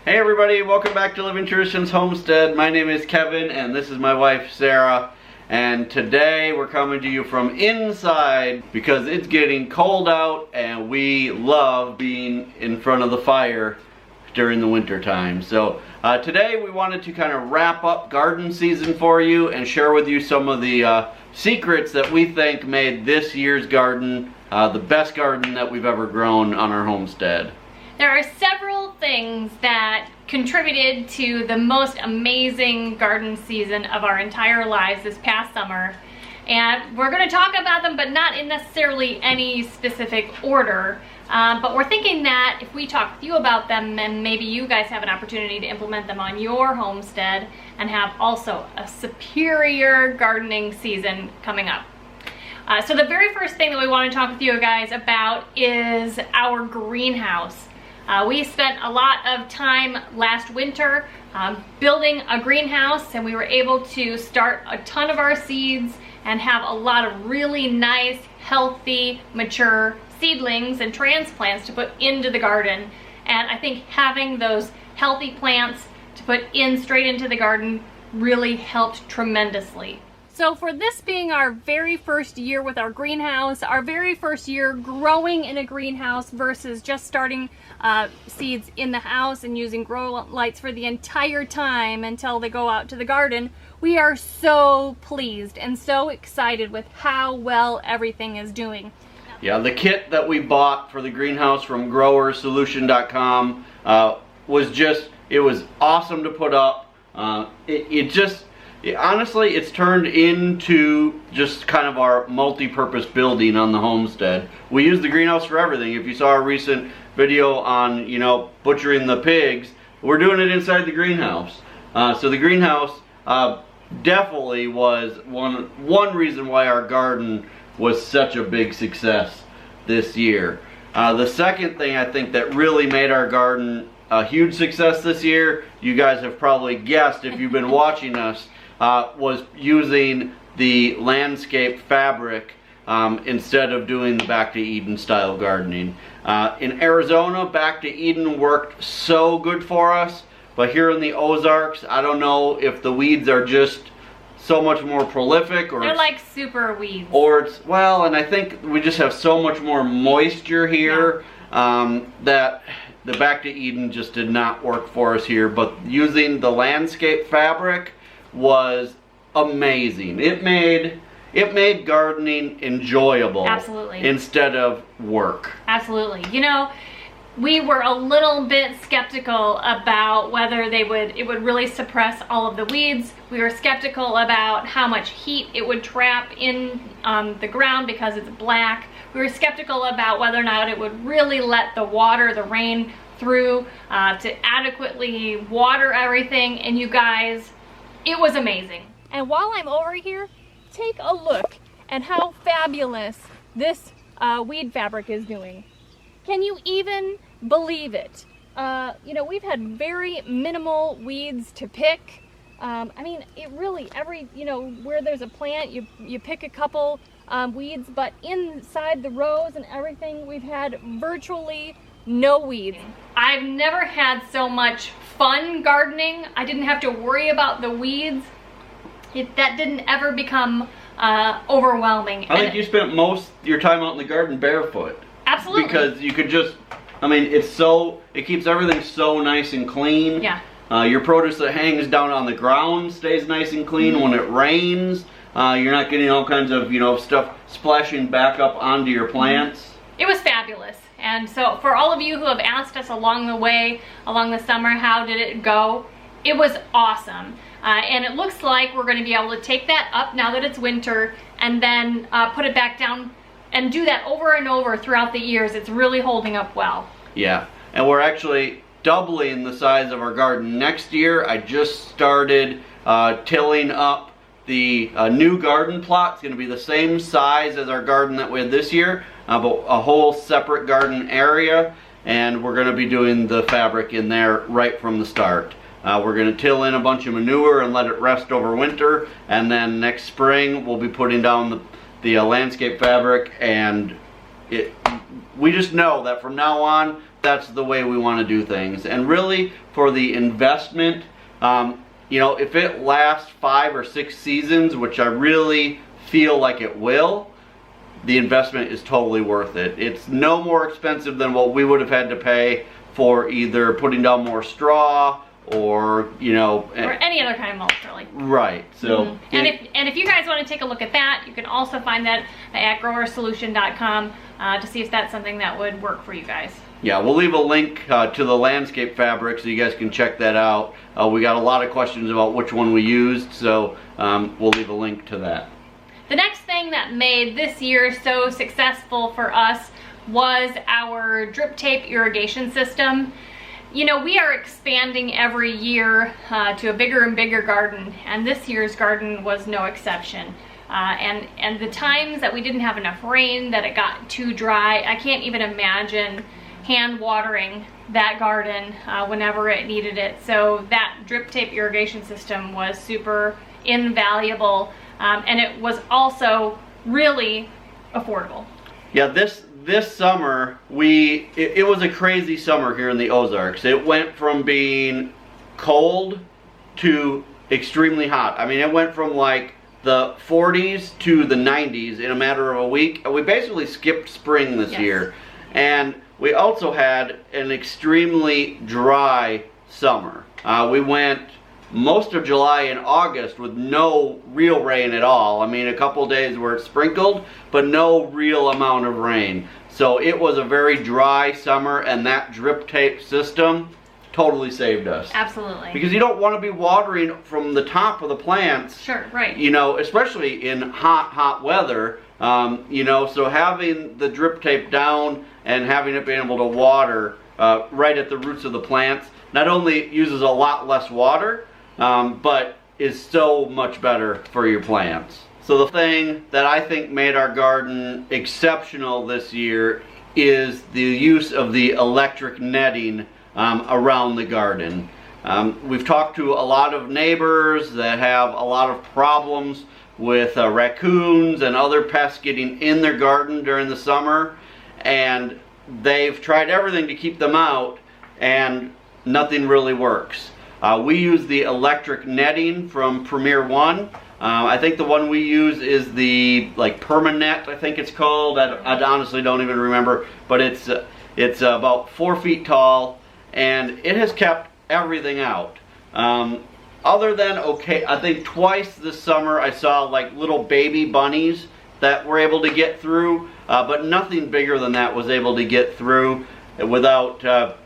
Hey everybody, welcome back to Living Traditions Homestead. My name is Kevin and this is my wife Sarah. And today we're coming to you from inside because it's getting cold out and we love being in front of the fire during the winter time. So today we wanted to kind of wrap up garden season for you and share with you some of the secrets that we think made this year's garden the best garden that we've ever grown on our homestead. There are several things that contributed to the most amazing garden season of our entire lives this past summer. And we're going to talk about them, but not in necessarily any specific order. But we're thinking that if we talk with you about them, then maybe you guys have an opportunity to implement them on your homestead and have also a superior gardening season coming up. So the very first thing that we want to talk with you guys about is our greenhouse. We spent a lot of time last winter building a greenhouse, and we were able to start a ton of our seeds and have a lot of really nice, healthy, mature seedlings and transplants to put into the garden. And I think having those healthy plants to put in straight into the garden really helped tremendously. So for this being our very first year with our greenhouse, our very first year growing in a greenhouse versus just starting seeds in the house and using grow lights for the entire time until they go out to the garden, we are so pleased and so excited with how well everything is doing. Yeah, the kit that we bought for the greenhouse from growersolution.com was just, it was awesome to put up. Honestly, it's turned into just kind of our multi-purpose building on the homestead. We use the greenhouse for everything. If you saw our recent video on, butchering the pigs, we're doing it inside the greenhouse. So the greenhouse definitely was one reason why our garden was such a big success this year. The second thing I think that really made our garden a huge success this year, you guys have probably guessed if you've been watching us, was using the landscape fabric instead of doing the Back to Eden style gardening. In Arizona, Back to Eden worked so good for us, but here in the Ozarks, I don't know if the weeds are just so much more prolific, or they're like super weeds. Or it's, well, and I think we just have so much more moisture here that the Back to Eden just did not work for us here. But using the landscape fabric was amazing. It made gardening enjoyable. Absolutely. Instead of work. Absolutely. We were a little bit skeptical about whether it would really suppress all of the weeds. We were skeptical about how much heat it would trap in the ground because it's black. We were skeptical about whether or not it would really let the water, the rain through to adequately water everything. And you guys, it was amazing. And while I'm over here, take a look at how fabulous this weed fabric is doing. Can you even believe it? We've had very minimal weeds to pick. It really, where there's a plant, you pick a couple weeds, but inside the rows and everything, we've had virtually no weeds. I've never had so much fun gardening. I didn't have to worry about the weeds. That didn't ever become overwhelming. I think you spent most of your time out in the garden barefoot. Absolutely. Because you could just, it keeps everything so nice and clean. Yeah. Your produce that hangs down on the ground stays nice and clean. Mm-hmm. When it rains, you're not getting all kinds of, stuff splashing back up onto your plants. It was fabulous. And so for all of you who have asked us along the way, along the summer, how did it go? It was awesome. And it looks like we're going to be able to take that up now that it's winter and then put it back down and do that over and over throughout the years. It's really holding up well. Yeah, and we're actually doubling the size of our garden next year. I just started tilling up the new garden plot. It's going to be the same size as our garden that we had this year, but a whole separate garden area, and we're going to be doing the fabric in there right from the start. We're going to till in a bunch of manure and let it rest over winter, and then next spring we'll be putting down the landscape fabric, and we just know that from now on that's the way we want to do things. And really, for the investment, you know, if it lasts 5 or 6 seasons, which I really feel like it will, the investment is totally worth it. It's no more expensive than what we would have had to pay for either putting down more straw or, you know, or any other kind of mulch, really. Right. So and if you guys want to take a look at that, you can also find that at growersolution.com to see if that's something that would work for you guys. Yeah, we'll leave a link to the landscape fabric so you guys can check that out. We got a lot of questions about which one we used, so we'll leave a link to that. The next thing that made this year so successful for us was our drip tape irrigation system. You know, we are expanding every year to a bigger and bigger garden, and this year's garden was no exception. And the times that we didn't have enough rain, that it got too dry, I can't even imagine hand watering that garden whenever it needed it. So that drip tape irrigation system was super invaluable, and it was also really affordable. Yeah, this summer it was a crazy summer here in the Ozarks. It went from being cold to extremely hot. I mean, it went from like the 40s to the 90s in a matter of a week. We basically skipped spring this year. And we also had an extremely dry summer. We went most of July and August with no real rain at all. I mean, a couple days where it sprinkled, but no real amount of rain. So it was a very dry summer, and that drip tape system totally saved us. Absolutely. Because you don't want to be watering from the top of the plants. Sure, right. You know, especially in hot weather. You know, so having the drip tape down and having it be able to water right at the roots of the plants not only uses a lot less water, but is so much better for your plants. So the thing that I think made our garden exceptional this year is the use of the electric netting around the garden. We've talked to a lot of neighbors that have a lot of problems with raccoons and other pests getting in their garden during the summer, and they've tried everything to keep them out, and nothing really works. We use the electric netting from Premier One. I think the one we use is the Permanet, I think it's called. I honestly don't even remember, but it's about 4 feet tall, and it has kept everything out. Other than, I think twice this summer I saw like little baby bunnies that were able to get through, but nothing bigger than that was able to get through without,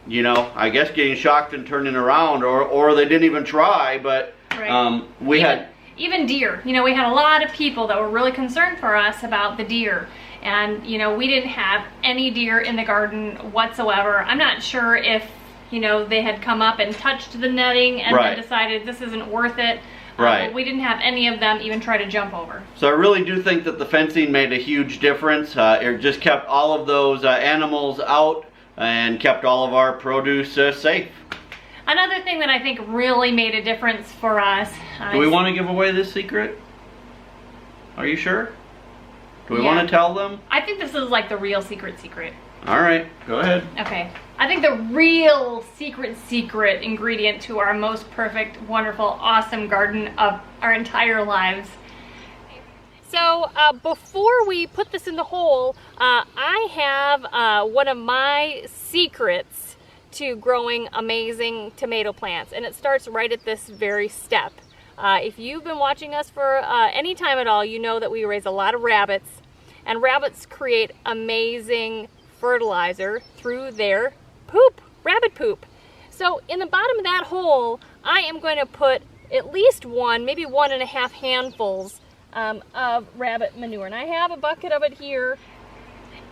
you know, I guess getting shocked and turning around, or they didn't even try, but right. Even deer. You know, we had a lot of people that were really concerned for us about the deer. And, you know, we didn't have any deer in the garden whatsoever. I'm not sure if, you know, they had come up and touched the netting and then decided this isn't worth it. But we didn't have any of them even try to jump over. So I really do think that the fencing made a huge difference. It just kept all of those animals out and kept all of our produce safe. Another thing that I think really made a difference for us. Do we want to give away this secret? Are you sure? Do we want to tell them? I think this is like the real secret. All right, go ahead. Okay. I think the real secret ingredient to our most perfect, wonderful, awesome garden of our entire lives. So before we put this in the hole, I have one of my secrets to growing amazing tomato plants, and it starts right at this very step. If you've been watching us for any time at all, you know that we raise a lot of rabbits, and rabbits create amazing fertilizer through their poop, rabbit poop. So in the bottom of that hole, I am going to put at least one, maybe 1.5 handfuls of rabbit manure. And I have a bucket of it here.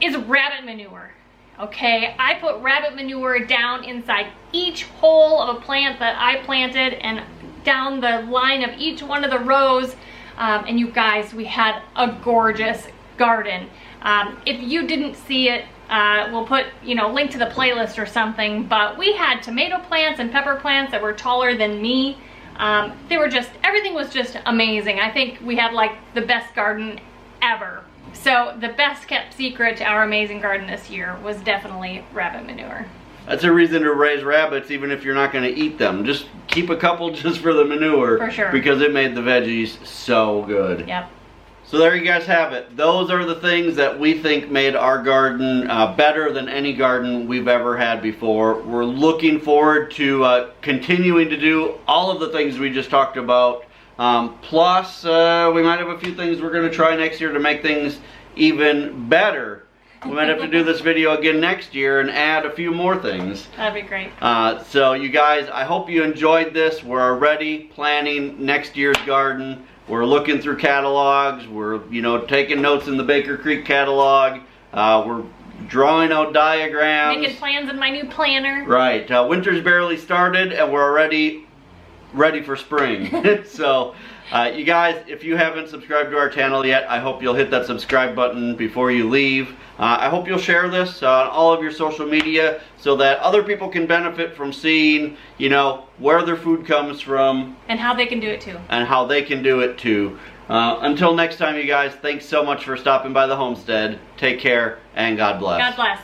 Is rabbit manure. Okay, I put rabbit manure down inside each hole of a plant that I planted and down the line of each one of the rows. And you guys, we had a gorgeous garden. If you didn't see it, we'll put, you know, link to the playlist or something, but we had tomato plants and pepper plants that were taller than me. They were just, everything was just amazing. I think we had like the best garden ever. So the best kept secret to our amazing garden this year was definitely rabbit manure. That's a reason to raise rabbits, even if you're not going to eat them. Just keep a couple just for the manure. For sure. Because it made the veggies so good. Yep. So there you guys have it. Those are the things that we think made our garden better than any garden we've ever had before. We're looking forward to continuing to do all of the things we just talked about. Plus, we might have a few things we're going to try next year to make things even better. We might have to do this video again next year and add a few more things. That'd be great. So you guys, I hope you enjoyed this. We're already planning next year's garden. We're looking through catalogs. We're, taking notes in the Baker Creek catalog. We're drawing out diagrams. Making plans in my new planner. Right. Winter's barely started and we're already ready for spring. So you guys, if you haven't subscribed to our channel yet, I hope you'll hit that subscribe button before you leave. I hope you'll share this on all of your social media so that other people can benefit from seeing, where their food comes from. And how they can do it too. And how they can do it too. Until next time, you guys, thanks so much for stopping by the homestead. Take care and God bless. God bless.